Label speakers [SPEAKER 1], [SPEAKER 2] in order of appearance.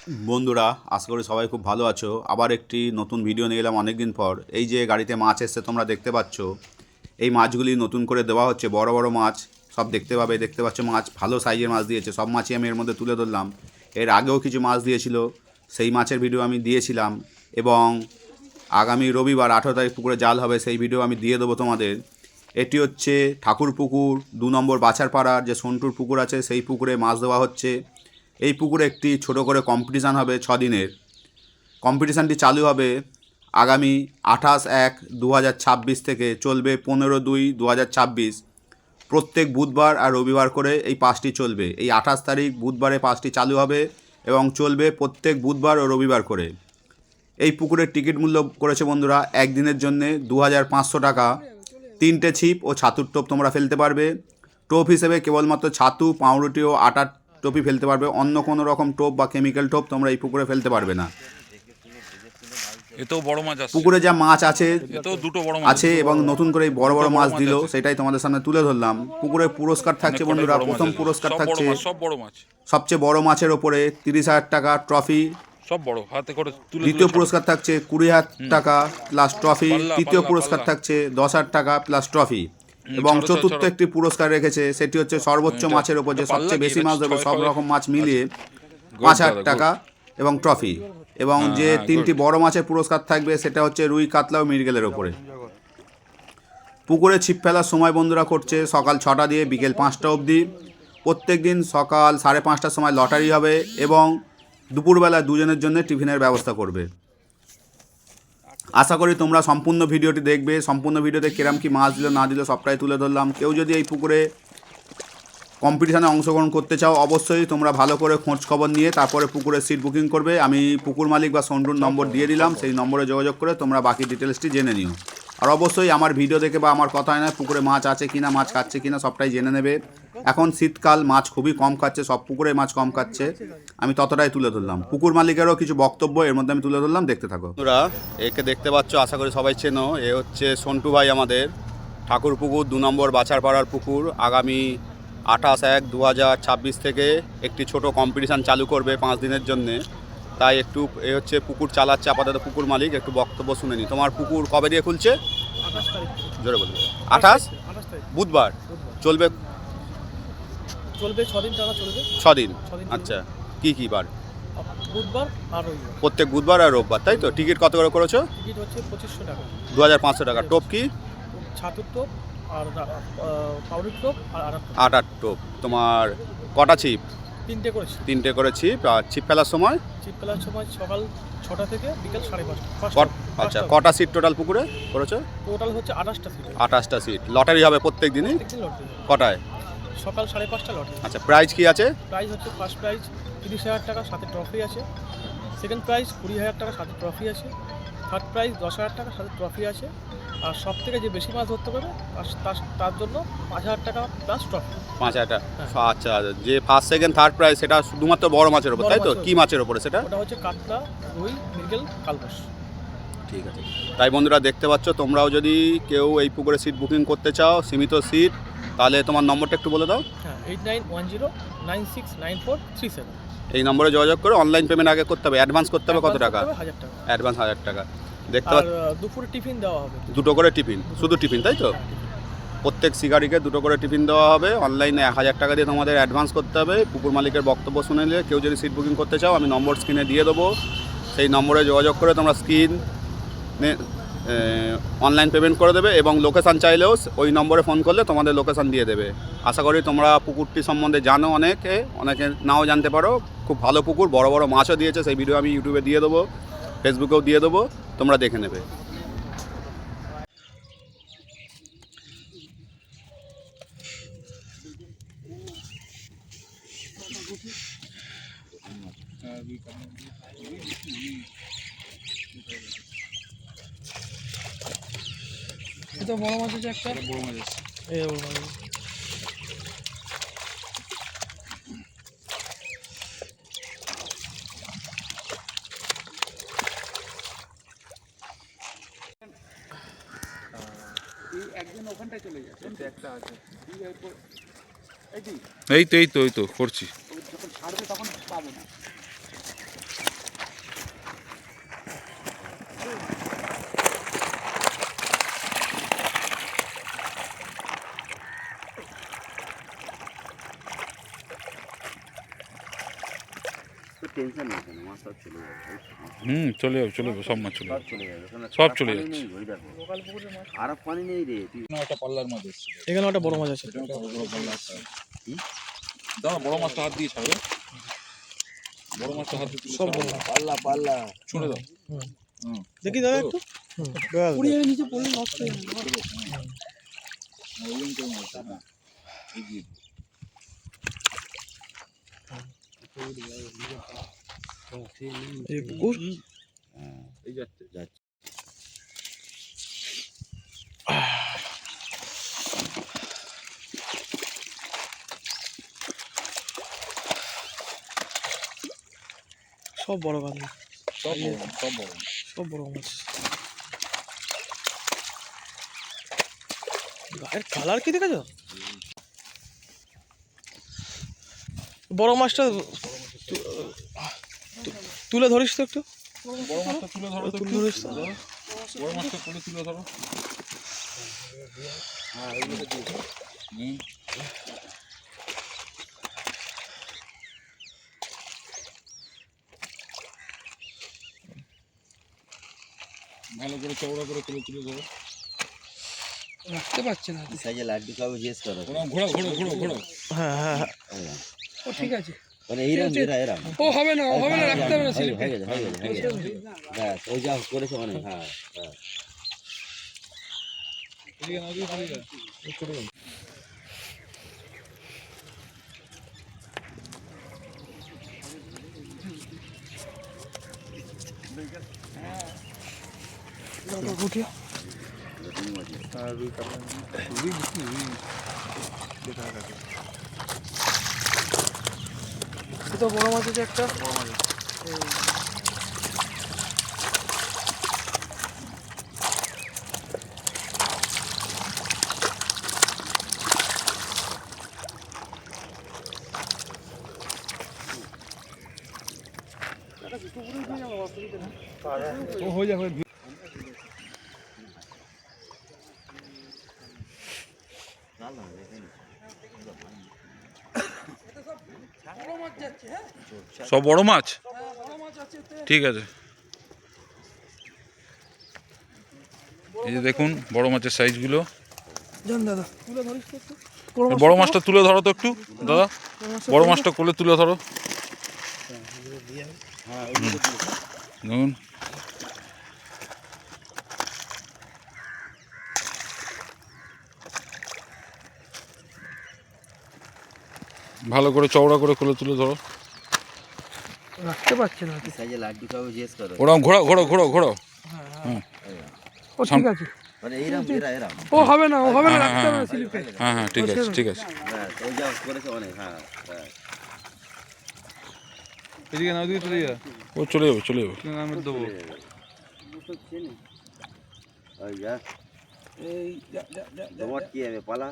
[SPEAKER 1] বন্ধুরা, আশা করি সবাই খুব ভালো আছো। আবার একটি নতুন ভিডিও নিয়ে এলাম অনেক দিন পর। এই যে গাড়িতে মাছ এসছে তোমরা দেখতে পাচ্ছ, এই মাছগুলি নতুন করে দেওয়া হচ্ছে। বড় বড় মাছ সব দেখতে পাচ্ছ, মাছ ভালো সাইজের মাছ দিয়েছে। সব মাছই আমি এর মধ্যে তুলে ধরলাম। এর আগেও কিছু মাছ দিয়েছিল, সেই মাছের ভিডিও আমি দিয়েছিলাম। এবং আগামী রবিবার 18 তারিখ পুকুরে জাল হবে, সেই ভিডিও আমি দিয়ে দেবো তোমাদের। এটি হচ্ছে ঠাকুর পুকুর 2 নম্বর বাছারপাড়ার যে সন্টুর পুকুর আছে, সেই পুকুরে মাছ দেওয়া হচ্ছে। এই পুকুরে একটি ছোট করে কম্পিটিশান হবে 6 দিনের। কম্পিটিশানটি চালু হবে আগামী 28/1/2026 থেকে, চলবে 15/2/2026। প্রত্যেক বুধবার আর রবিবার করে এই পাসটি চলবে। এই 28 তারিখ বুধবারে পাসটি চালু হবে এবং চলবে প্রত্যেক বুধবার ও রবিবার করে। এই পুকুরের টিকিট মূল্য করেছে বন্ধুরা একদিনের জন্যে 2500 টাকা। 3টে ছিপ ও ছাতুর টোপ তোমরা ফেলতে পারবে। টোপ হিসেবে কেবলমাত্র ছাতু, পাউরুটি ও আটার টোপই ফেলতে পারবে। অন্য কোনো রকম টোপ বা কেমিক্যাল টোপ তোমরা এই পুকুরে ফেলতে পারবে না।
[SPEAKER 2] এতেও বড় মাছ আছে,
[SPEAKER 1] পুকুরে যা মাছ আছে
[SPEAKER 2] এতেও দুটো বড় মাছ
[SPEAKER 1] আছে এবং নতুন করে বড় বড় মাছ দিল, সেটাই তোমাদের সামনে তুলে ধরলাম। পুকুরে পুরস্কার থাকছে বন্ধুরা। প্রথম পুরস্কার থাকছে
[SPEAKER 2] সব বড় মাছ,
[SPEAKER 1] সবচেয়ে বড় মাছের ওপরে 30,000 টাকা ট্রফি।
[SPEAKER 2] সব বড় হাতে করে তুলে
[SPEAKER 1] দ্বিতীয় পুরস্কার থাকছে 20,000 টাকা প্লাস ট্রফি। তৃতীয় পুরস্কার থাকছে 10,000 টাকা প্লাস ট্রফি। এবং চতুর্থ একটি পুরস্কার রেখেছে, সেটি হচ্ছে সর্বোচ্চ মাছের ওপর যে সবচেয়ে বেশি মাছ দেবে, সব রকম মাছ মিলিয়ে 5,000 টাকা এবং ট্রফি। এবং যে 3টি বড় মাছের পুরস্কার থাকবে সেটা হচ্ছে রুই, কাতলা ও মৃগেলের ওপরে। পুকুরে ছিপ ফেলার সময় বন্ধুরা করছে সকাল 6টা দিয়ে বিকেল 5টা অবধি। প্রত্যেক দিন সকাল 5:30টার সময় লটারি হবে এবং দুপুরবেলা দুজনের জন্য টিফিনের ব্যবস্থা করবে। আশা করি তোমরা সম্পূর্ণ ভিডিওটি দেখবে। সম্পূর্ণ ভিডিওতে কিরম কি মাছ দিল না দিল সবটাই তুলে ধরলাম। কেউ যদি এই পুকুরে কম্পিটিশানে অংশগ্রহণ করতে চাও, অবশ্যই তোমরা ভালো করে খোঁজ খবর নিয়ে তারপরে পুকুরের সিট বুকিং করবে। আমি পুকুর মালিক বা সন্টুর নম্বর দিয়ে দিলাম, সেই নম্বরে যোগাযোগ করে তোমরা বাকি ডিটেলসটি জেনে নিও। আর অবশ্যই আমার ভিডিও দেখে বা আমার কথায় নয়, পুকুরে মাছ আছে কিনা, মাছ খাচ্ছে কিনা সবটাই জেনে নেবে। এখন শীতকাল, মাছ খুবই কম খাচ্ছে, সব পুকুরে মাছ কম খাচ্ছে। আমি ততটাই তুলে ধরলাম। পুকুর মালিকেরও কিছু বক্তব্য এর মধ্যে আমি তুলে ধরলাম, দেখতে থাকো। তোমরা একে দেখতে পাচ্ছ, আশা করি সবাই চেনো। এ হচ্ছে সন্টু ভাই আমাদের। ঠাকুর পুকুর 2 নম্বর বাছারপাড়ার পুকুর আগামী 28/1/2026 থেকে একটি ছোট কম্পিটিশান চালু করবে 5 দিনের জন্যে। তাই একটু এ হচ্ছে পুকুর চালাচ্ছে আপাতত পুকুর মালিক, একটু বক্তব্য শুনে নি। তোমার পুকুর কবে দিয়ে খুলছে?
[SPEAKER 3] 28 তারিখ।
[SPEAKER 1] জোরে বলবে। 28
[SPEAKER 3] তারিখ
[SPEAKER 1] বুধবার চলবে।
[SPEAKER 3] চলবে 6 দিন টানা চলবে।
[SPEAKER 1] 6 দিন।
[SPEAKER 3] 6 দিন
[SPEAKER 1] আচ্ছা, কি বার?
[SPEAKER 3] বুধবার আর রবিবার।
[SPEAKER 1] প্রত্যেক বুধবার আর রোববার, তাই তো? টিকিট কত করে করেছো?
[SPEAKER 3] টিকিট হচ্ছে 2500 টাকা।
[SPEAKER 1] 2500 টাকা। টোপ কি?
[SPEAKER 3] ছাতুর টোপ আর পাউরুটির টোপ আর
[SPEAKER 1] আটার টোপ। তোমার কটা ছিপ?
[SPEAKER 3] 3টে করেছি।
[SPEAKER 1] 3টে করে ছিপ। আর ছিপ ফেলার সময়?
[SPEAKER 3] ছিপ ফেলার সময় সকাল 6টা থেকে বিকেল 5:30।
[SPEAKER 1] আচ্ছা, কটা সিট টোটাল পুকুরে করেছো?
[SPEAKER 3] টোটাল হচ্ছে 28টা সিট।
[SPEAKER 1] 28টা সিট। লটারি হবে প্রত্যেক দিনই?
[SPEAKER 3] প্রত্যেকদিন লটারি।
[SPEAKER 1] কটায়?
[SPEAKER 3] সকাল 5:30টা লটারি।
[SPEAKER 1] আচ্ছা, প্রাইজ কি আছে?
[SPEAKER 3] প্রাইজ হচ্ছে ফার্স্ট প্রাইজ 30,000 টাকা, সাথে ট্রফি আছে। সেকেন্ড প্রাইজ 20,000 টাকা, সাথে ট্রফি আছে। থার্ড প্রাইজ 10,000 টাকা, সাথে ট্রফি আছে। আর সব থেকে যে বেশি মাছ ধরতে পারবে তার জন্য 5,000 টাকা প্লাস ট্রফি।
[SPEAKER 1] 5,000 টাকা। আচ্ছা, যে ফার্স্ট সেকেন্ড থার্ড প্রাইজ সেটা শুধুমাত্র বড় মাছের উপর, তাই তো? কি মাছের উপরে সেটা?
[SPEAKER 3] ওটা হচ্ছে কাতলা, রুই, মৃগেল, কালবাস।
[SPEAKER 1] ঠিক আছে। তাই বন্ধুরা দেখতে পাচ্ছ, তোমরাও যদি কেউ এই পুকুরে সিট বুকিং করতে চাও, সীমিত সিট, তাহলে তোমার নম্বরটা একটু বলে দাও।
[SPEAKER 3] হ্যাঁ, 8910969437।
[SPEAKER 1] এই নম্বরে যোগাযোগ করে অনলাইন পেমেন্ট আগে করতে হবে। অ্যাডভান্স করতে হবে কত টাকা?
[SPEAKER 3] 1000 টাকা।
[SPEAKER 1] অ্যাডভান্স 1000 টাকা। দেখতে
[SPEAKER 3] আর
[SPEAKER 1] পাচ্ছ
[SPEAKER 3] দুপুরে টিফিন দেওয়া হবে।
[SPEAKER 1] 2টো করে টিফিন, শুধু টিফিন, তাই তো?
[SPEAKER 3] হ্যাঁ, টিফিন।
[SPEAKER 1] প্রত্যেক শিকারিকে 2টো করে টিফিন দেওয়া হবে। অনলাইনে 1000 টাকা দিয়ে তোমাদের অ্যাডভান্স করতে হবে। পুকুর মালিকের বক্তব্য শুনে নিলে কেউ যদি সিট বুকিং করতে চাও, আমি নম্বর স্ক্রিনে দিয়ে দেবো। সেই নম্বরে যোগাযোগ করে তোমরা স্ক্রিনে অনলাইন পেমেন্ট করে দেবে এবং লোকেশান চাইলেও ওই নম্বরে ফোন করলে তোমাদের লোকেশান দিয়ে দেবে। আশা করি তোমরা পুকুরটি সম্বন্ধে জানো, অনেকে নাও জানতে পারো। খুব ভালো পুকুর, বড় বড় মাছও দিয়েছে। সেই ভিডিও আমি ইউটিউবে দিয়ে দেবো, ফেসবুকেও দিয়ে দেবো, তোমরা দেখে নেবে।
[SPEAKER 3] এটা বড় মাছ আছে একটা। বড় মাছ আছে। এই বড় মাছ। একদিন ওখানটায় চলে যাচ্ছে। একটা আছে।
[SPEAKER 2] এই তো করছি।
[SPEAKER 3] যখন ছাড়বে তখন পাবো না।
[SPEAKER 4] টেনশন নেই কেন, মাছ সব চলে যাবে।
[SPEAKER 2] চলে যাবে চলে যাবে, সব মাছ চলে
[SPEAKER 4] সব
[SPEAKER 2] যাবে।
[SPEAKER 4] চলে যাবে, ওখানে
[SPEAKER 2] সব
[SPEAKER 4] খারাপ
[SPEAKER 2] চলে
[SPEAKER 4] পানি
[SPEAKER 2] যাচ্ছে।
[SPEAKER 4] নেই, ওই দেখো
[SPEAKER 3] লোকাল পুকুরের মাছ।
[SPEAKER 4] খারাপ পানি নেই রে তুই।
[SPEAKER 2] একটা পাল্লার মাছ এসছে,
[SPEAKER 3] এখানে একটা বড় মাছ আছে।
[SPEAKER 2] দাও বড় মাছটা হাত দিয়ে ছাড়বে, বড় মাছটা হাত দিয়ে
[SPEAKER 3] সব বড়।
[SPEAKER 4] পাল্লা পাল্লা
[SPEAKER 2] ছুঁড়ে দাও।
[SPEAKER 3] দেখি দাদা একটু। পুড়িয়ে নিচে পড়লে নষ্ট হয়ে যাবে। এই পুকুর
[SPEAKER 4] এই যাচ্ছে যাচ্ছে।
[SPEAKER 3] সব বড় মাছ,
[SPEAKER 2] সব বড় সব বড়।
[SPEAKER 3] সব বড় মাছ। গায়ের কালার কি দেখেছো? বড় মাছটা তুলে ধরিস তো একটু।
[SPEAKER 2] বড় মাছটা তুলে ধরো তো,
[SPEAKER 3] তুলে
[SPEAKER 2] একটু।
[SPEAKER 3] ধরিস তো।
[SPEAKER 2] বড় মাছটা তুলে ধরো। হুম। ভালো করে চওড়া করে তুলে ধরো।
[SPEAKER 3] রাখতে পারছে না।
[SPEAKER 4] সাইজে লাড্ডু খাবো জিজ্ঞেস করো।
[SPEAKER 2] ওরকম ঘোরাও ঘোরাও ঘোরাও ঘোরাও।
[SPEAKER 3] হ্যাঁ হ্যাঁ হ্যাঁ,
[SPEAKER 4] এরম।
[SPEAKER 3] ও ঠিক আছে।
[SPEAKER 4] মানে এইরকম যেটা এরম।
[SPEAKER 3] ও হবে না, ও হবে না, রাখতে হবে না
[SPEAKER 4] হয়ে
[SPEAKER 3] স্লিপে।
[SPEAKER 4] গেছে হয়ে গেছে হয়ে গেছে। ব্যাস ওই যা করেছে অনেক। হ্যাঁ হ্যাঁ
[SPEAKER 2] এদিকে নাও, এদিকে চলে যাও।
[SPEAKER 3] উঠিয়া তো বড় মাছ আছে একটা।
[SPEAKER 2] ও হয়ে যাবে। সব বড় মাছ, ঠিক আছে। এই যে দেখুন বড় মাছের সাইজগুলো।
[SPEAKER 3] জান দাদা তুলে ধরিস তো একটু।
[SPEAKER 2] বড় মাছটা তুলে ধরো তো একটু দাদা, বড় মাছটা কোলে তুলে ধরো। দেখুন ভালো করে চওড়া করে কোলে তুলে ধরো।
[SPEAKER 3] রাখতে পারছে না।
[SPEAKER 4] সাইজে লাড্ডু খাবো জিজ্ঞেস করো।
[SPEAKER 2] ওরকম ঘোরাও ঘোরাও ঘোরাও ঘোরাও। হ্যাঁ
[SPEAKER 3] ও ঠিক আছে।
[SPEAKER 4] মানে এইরম যেটা এরম।
[SPEAKER 3] ও হবে না, ও হবে না,
[SPEAKER 2] হ্যাঁ,
[SPEAKER 3] রাখতে হবে না
[SPEAKER 2] হ্যাঁ,
[SPEAKER 3] স্লিপে।
[SPEAKER 2] হ্যাঁ হ্যাঁ ঠিক আছে ঠিক আছে।
[SPEAKER 4] ব্যাস ওই যা করেছে অনেক। হ্যাঁ ব্যাস
[SPEAKER 5] এদিকে না ওদিকে চলে যা,
[SPEAKER 2] ও চলে যাবে চলে যাবে।
[SPEAKER 5] আমি দেবো।
[SPEAKER 4] ওই যা। তোমার কি হবে পালা।